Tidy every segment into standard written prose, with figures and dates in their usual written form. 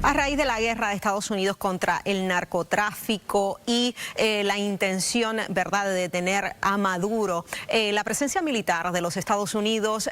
A raíz de la guerra de Estados Unidos contra el narcotráfico y la intención, ¿verdad?, de detener a Maduro, la presencia militar de los Estados Unidos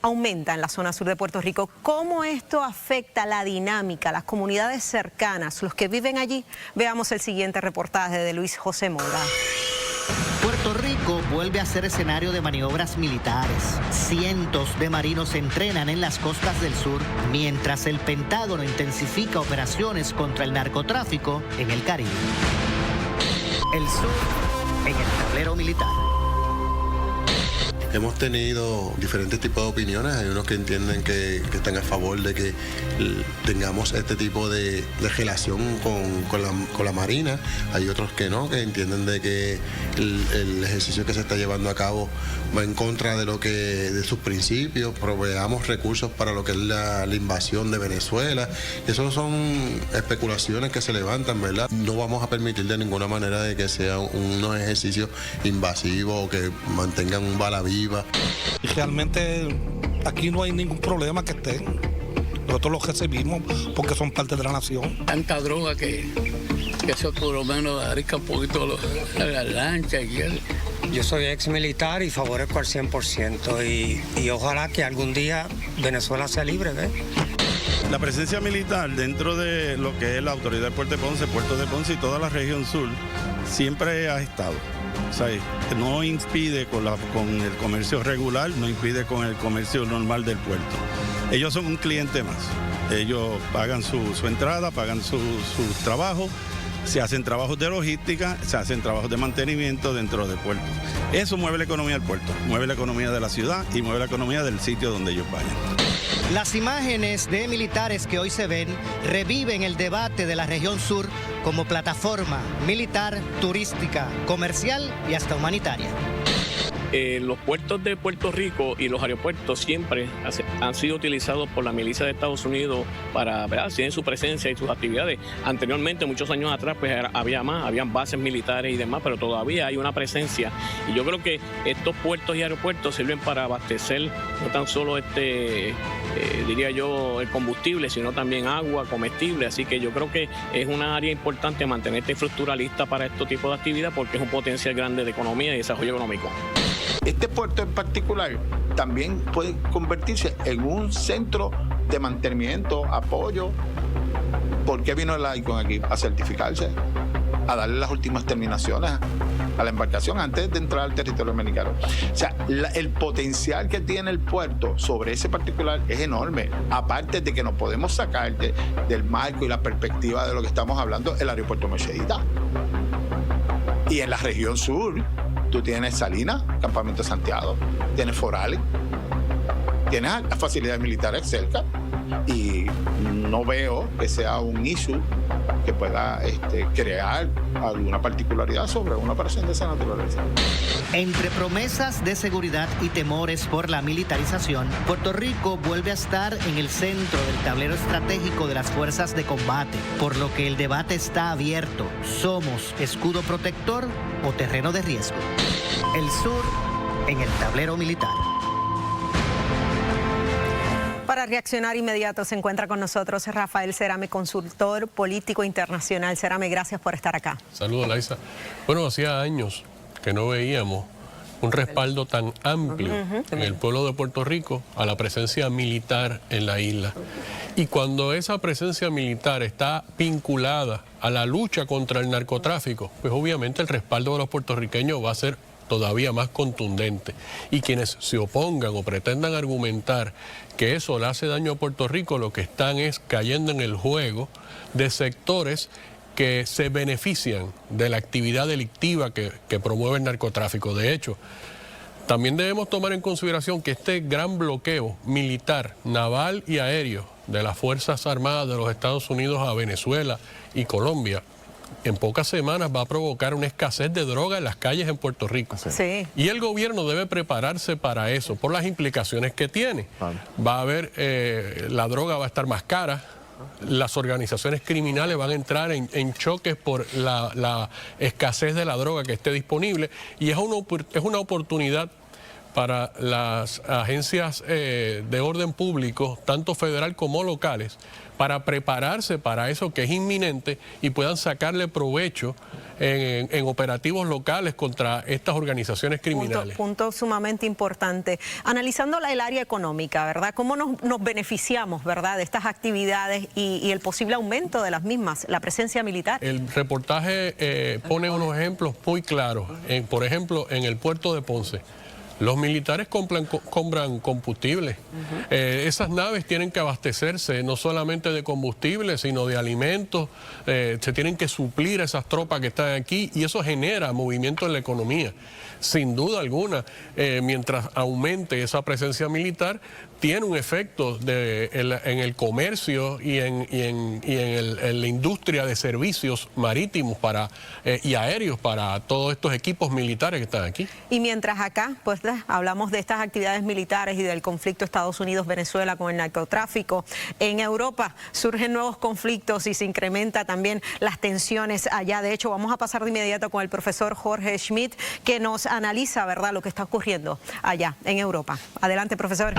aumenta en la zona sur de Puerto Rico. ¿Cómo esto afecta la dinámica, las comunidades cercanas, los que viven allí? Veamos el siguiente reportaje de Luis José Mora. Puerto Rico vuelve a ser escenario de maniobras militares. Cientos de marinos se entrenan en las costas del sur, mientras el Pentágono intensifica operaciones contra el narcotráfico en el Caribe. El sur en el tablero militar. Hemos tenido diferentes tipos de opiniones. Hay unos que entienden que están a favor de que tengamos este tipo de relación con la Marina. Hay otros que no, que entienden de que el ejercicio que se está llevando a cabo va en contra de sus principios. Proveamos recursos para lo que es la invasión de Venezuela. Eso son especulaciones que se levantan, ¿verdad? No vamos a permitir de ninguna manera de que sean unos ejercicios invasivos o que mantengan un bala viva. Y realmente aquí no hay ningún problema que estén. Nosotros los recibimos porque son parte de la nación. Tanta droga que eso por lo menos arriesga un poquito las lanchas y eso. Yo soy ex militar y favorezco al 100% y ojalá que algún día Venezuela sea libre, ¿ves? La presencia militar dentro de lo que es la autoridad de Puerto de Ponce y toda la región sur siempre ha estado. O sea, no impide con el comercio regular, no impide con el comercio normal del puerto. Ellos son un cliente más. Ellos pagan su entrada, pagan su trabajo, se hacen trabajos de logística, se hacen trabajos de mantenimiento dentro del puerto. Eso mueve la economía del puerto, mueve la economía de la ciudad y mueve la economía del sitio donde ellos vayan. Las imágenes de militares que hoy se ven reviven el debate de la región sur como plataforma militar, turística, comercial y hasta humanitaria. Los puertos de Puerto Rico y los aeropuertos siempre han sido utilizados por la milicia de Estados Unidos para, ¿verdad?, tienen su presencia y sus actividades. Anteriormente, muchos años atrás, pues habían bases militares y demás, pero todavía hay una presencia. Y yo creo que estos puertos y aeropuertos sirven para abastecer no tan solo diría yo, el combustible, sino también agua, comestible. Así que yo creo que es una área importante mantener esta infraestructura lista para este tipo de actividad porque es un potencial grande de economía y desarrollo económico. Este puerto en particular también puede convertirse en un centro de mantenimiento, apoyo. ¿Por qué vino el ICON aquí? A certificarse, a darle las últimas terminaciones a la embarcación antes de entrar al territorio dominicano. O sea, el potencial que tiene el puerto sobre ese particular es enorme. Aparte de que nos podemos sacar del marco y la perspectiva de lo que estamos hablando, el aeropuerto Mercedita. Y en la región sur, tú tienes Salinas, Campamento Santiago, tienes Forales, tienes facilidades militares cerca y no veo que sea un issue que pueda crear alguna particularidad sobre una operación de esa naturaleza. Entre promesas de seguridad y temores por la militarización, Puerto Rico vuelve a estar en el centro del tablero estratégico de las fuerzas de combate, por lo que el debate está abierto. ¿Somos escudo protector o terreno de riesgo? El sur en el tablero militar. Para reaccionar inmediato se encuentra con nosotros Rafael Cerame, consultor político internacional. Cerame, gracias por estar acá. Saludos, Laisa. Bueno, hacía años que no veíamos un respaldo tan amplio en el pueblo de Puerto Rico a la presencia militar en la isla. Y cuando esa presencia militar está vinculada a la lucha contra el narcotráfico, pues obviamente el respaldo de los puertorriqueños va a ser todavía más contundente. Y quienes se opongan o pretendan argumentar que eso le hace daño a Puerto Rico, lo que están es cayendo en el juego de sectores que se benefician de la actividad delictiva que promueve el narcotráfico. De hecho, también debemos tomar en consideración que este gran bloqueo militar, naval y aéreo de las Fuerzas Armadas de los Estados Unidos a Venezuela y Colombia, en pocas semanas va a provocar una escasez de droga en las calles en Puerto Rico. Sí. Y el gobierno debe prepararse para eso, por las implicaciones que tiene. Va a haber, la droga va a estar más cara, las organizaciones criminales van a entrar en choques por la escasez de la droga que esté disponible, y es una oportunidad para las agencias de orden público, tanto federal como locales, para prepararse para eso que es inminente y puedan sacarle provecho en operativos locales contra estas organizaciones criminales. Punto sumamente importante. Analizando el área económica, ¿verdad? ¿Cómo nos beneficiamos, ¿verdad?, de estas actividades y el posible aumento de las mismas, la presencia militar? El reportaje pone unos ejemplos muy claros. Por ejemplo, en el puerto de Ponce, los militares compran combustible. Esas naves tienen que abastecerse no solamente de combustible, sino de alimentos. Se tienen que suplir a esas tropas que están aquí y eso genera movimiento en la economía. Sin duda alguna, mientras aumente esa presencia militar, tiene un efecto en el comercio y en la industria de servicios marítimos y aéreos para todos estos equipos militares que están aquí. Y mientras acá, pues hablamos de estas actividades militares y del conflicto Estados Unidos-Venezuela con el narcotráfico, en Europa surgen nuevos conflictos y se incrementa también las tensiones allá. De hecho, vamos a pasar de inmediato con el profesor Jorge Schmidt, que nos analiza, ¿verdad?, lo que está ocurriendo allá en Europa. Adelante, profesor.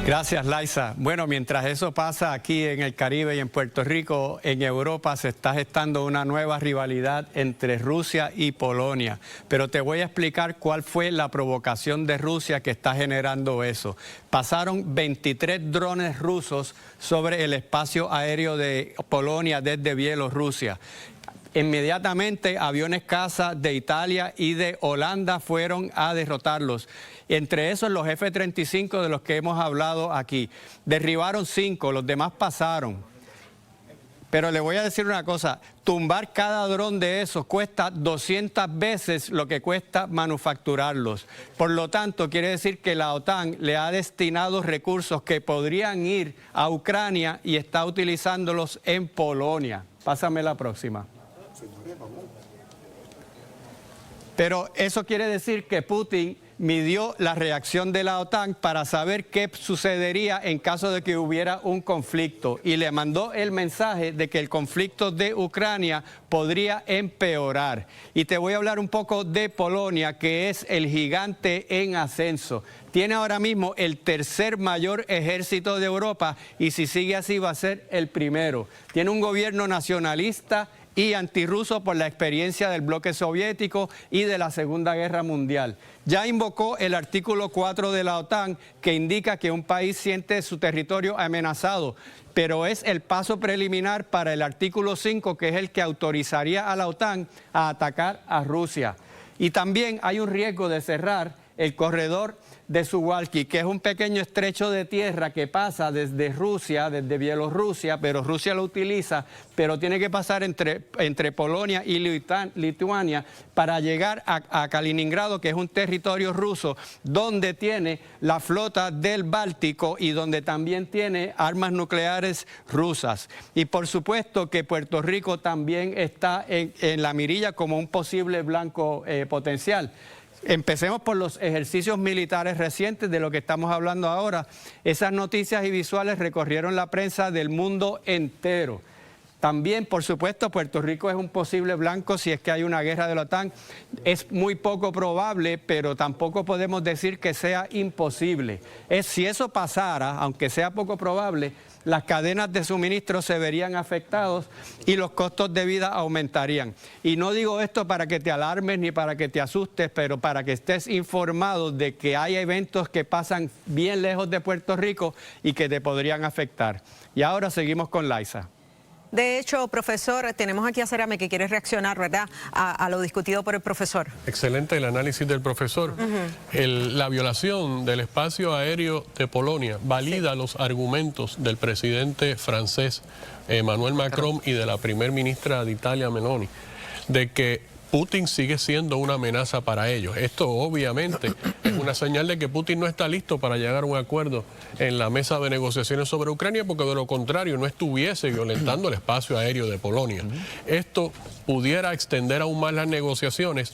Gracias, Laisa. Bueno, mientras eso pasa aquí en el Caribe y en Puerto Rico, en Europa se está gestando una nueva rivalidad entre Rusia y Polonia. Pero te voy a explicar cuál fue la provocación de Rusia que está generando eso. Pasaron 23 drones rusos sobre el espacio aéreo de Polonia desde Bielorrusia. Inmediatamente aviones caza de Italia y de Holanda fueron a derrotarlos. Entre esos los F-35 de los que hemos hablado aquí. Derribaron 5, los demás pasaron. Pero le voy a decir una cosa, tumbar cada dron de esos cuesta 200 veces lo que cuesta manufacturarlos. Por lo tanto, quiere decir que la OTAN le ha destinado recursos que podrían ir a Ucrania y está utilizándolos en Polonia. Pásame la próxima. Pero eso quiere decir que Putin midió la reacción de la OTAN para saber qué sucedería en caso de que hubiera un conflicto y le mandó el mensaje de que el conflicto de Ucrania podría empeorar. Y te voy a hablar un poco de Polonia, que es el gigante en ascenso. Tiene ahora mismo el tercer mayor ejército de Europa y si sigue así va a ser el primero. Tiene un gobierno nacionalista y antirruso por la experiencia del bloque soviético y de la Segunda Guerra Mundial. Ya invocó el artículo 4 de la OTAN que indica que un país siente su territorio amenazado, pero es el paso preliminar para el artículo 5, que es el que autorizaría a la OTAN a atacar a Rusia. Y también hay un riesgo de cerrar el corredor de Suwalki, que es un pequeño estrecho de tierra que pasa desde Rusia, desde Bielorrusia, pero Rusia lo utiliza, pero tiene que pasar entre Polonia y Lituania para llegar a Kaliningrado, que es un territorio ruso, donde tiene la flota del Báltico y donde también tiene armas nucleares rusas. Y por supuesto que Puerto Rico también está en la mirilla como un posible blanco potencial. Empecemos por los ejercicios militares recientes de lo que estamos hablando ahora. Esas noticias y visuales recorrieron la prensa del mundo entero. También, por supuesto, Puerto Rico es un posible blanco si es que hay una guerra de la OTAN. Es muy poco probable, pero tampoco podemos decir que sea imposible. Si eso pasara, aunque sea poco probable, las cadenas de suministro se verían afectados y los costos de vida aumentarían. Y no digo esto para que te alarmes ni para que te asustes, pero para que estés informado de que hay eventos que pasan bien lejos de Puerto Rico y que te podrían afectar. Y ahora seguimos con Laisa. De hecho, profesor, tenemos aquí a Cerame que quiere reaccionar, ¿verdad?, a lo discutido por el profesor. Excelente el análisis del profesor. La violación del espacio aéreo de Polonia valida los argumentos del presidente francés Emmanuel Macron y de la primer ministra de Italia, Meloni, de que Putin sigue siendo una amenaza para ellos. Esto obviamente es una señal de que Putin no está listo para llegar a un acuerdo en la mesa de negociaciones sobre Ucrania, porque de lo contrario no estuviese violentando el espacio aéreo de Polonia. Esto pudiera extender aún más las negociaciones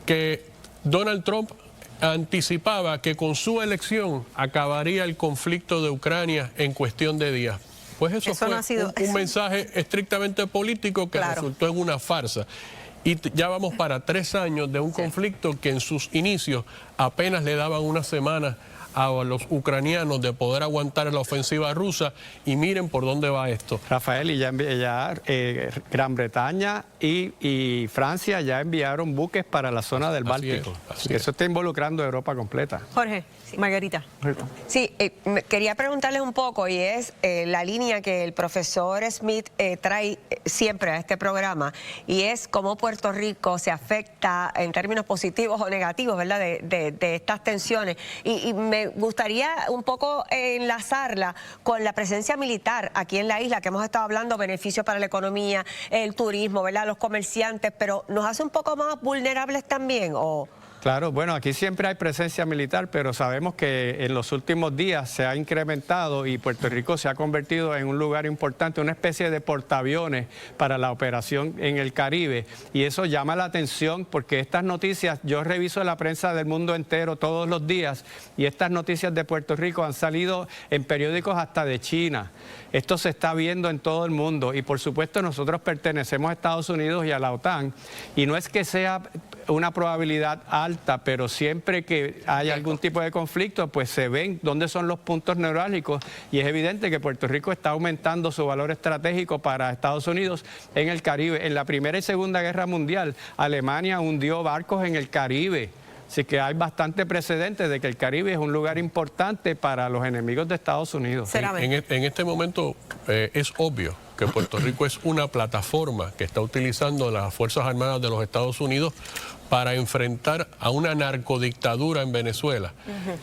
que Donald Trump anticipaba que con su elección acabaría el conflicto de Ucrania en cuestión de días. pues eso fue no ha sido un mensaje estrictamente político que resultó en una farsa. Y ya vamos para 3 años de un conflicto que en sus inicios apenas le daban una semana a los ucranianos de poder aguantar la ofensiva rusa, y miren por dónde va esto. Rafael, y ya Gran Bretaña y Francia ya enviaron buques para la zona del Báltico. Eso está involucrando a Europa completa. Jorge, Margarita. Sí, quería preguntarles un poco, y es la línea que el profesor Smith trae siempre a este programa, y es cómo Puerto Rico se afecta en términos positivos o negativos, ¿verdad?, de estas tensiones. Y me gustaría un poco enlazarla con la presencia militar aquí en la isla, que hemos estado hablando, beneficios para la economía, el turismo, ¿verdad?, los comerciantes, pero ¿nos hace un poco más vulnerables también? ¿O? Claro, bueno, aquí siempre hay presencia militar, pero sabemos que en los últimos días se ha incrementado y Puerto Rico se ha convertido en un lugar importante, una especie de portaaviones para la operación en el Caribe. Y eso llama la atención porque estas noticias, yo reviso la prensa del mundo entero todos los días, y estas noticias de Puerto Rico han salido en periódicos hasta de China. Esto se está viendo en todo el mundo, y por supuesto nosotros pertenecemos a Estados Unidos y a la OTAN, y no es que sea una probabilidad alta, pero siempre que haya algún tipo de conflicto, pues se ven dónde son los puntos neurálgicos, y es evidente que Puerto Rico está aumentando su valor estratégico para Estados Unidos en el Caribe. En la Primera y Segunda Guerra Mundial, Alemania hundió barcos en el Caribe. Así que hay bastante precedentes de que el Caribe es un lugar importante para los enemigos de Estados Unidos. En este momento es obvio que Puerto Rico es una plataforma que está utilizando las Fuerzas Armadas de los Estados Unidos para enfrentar a una narcodictadura en Venezuela,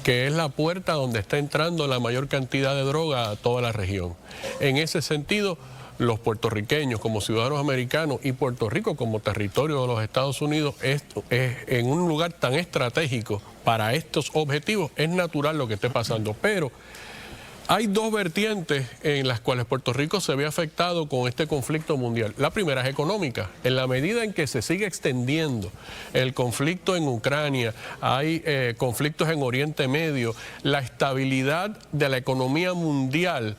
que es la puerta donde está entrando la mayor cantidad de droga a toda la región. En ese sentido, los puertorriqueños como ciudadanos americanos y Puerto Rico como territorio de los Estados Unidos es en un lugar tan estratégico para estos objetivos, es natural lo que esté pasando. Pero hay 2 vertientes en las cuales Puerto Rico se ve afectado con este conflicto mundial. La primera es económica. En la medida en que se sigue extendiendo el conflicto en Ucrania, hay conflictos en Oriente Medio, la estabilidad de la economía mundial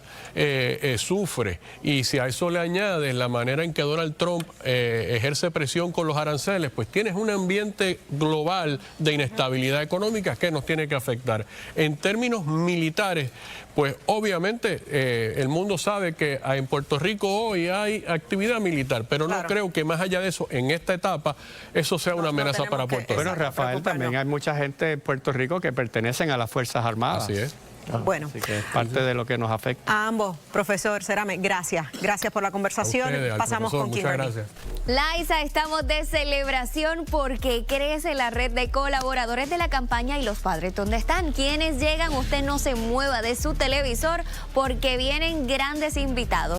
sufre. Y si a eso le añades la manera en que Donald Trump ejerce presión con los aranceles, pues tienes un ambiente global de inestabilidad económica que nos tiene que afectar. En términos militares, pues obviamente el mundo sabe que en Puerto Rico hoy hay actividad militar, pero no creo que más allá de eso, en esta etapa, eso sea una amenaza para Puerto Rico. Bueno, Rafael, también hay mucha gente en Puerto Rico que pertenecen a las Fuerzas Armadas. Así es. Bueno, así que es parte de lo que nos afecta. A ambos, profesor Cerame, gracias. Gracias por la conversación. Pasamos con Kimberly. Muchas gracias. Laisa, estamos de celebración porque crece la red de colaboradores de la campaña Y los Padres, ¿dónde están? ¿Quiénes llegan? Usted no se mueva de su televisor porque vienen grandes invitados.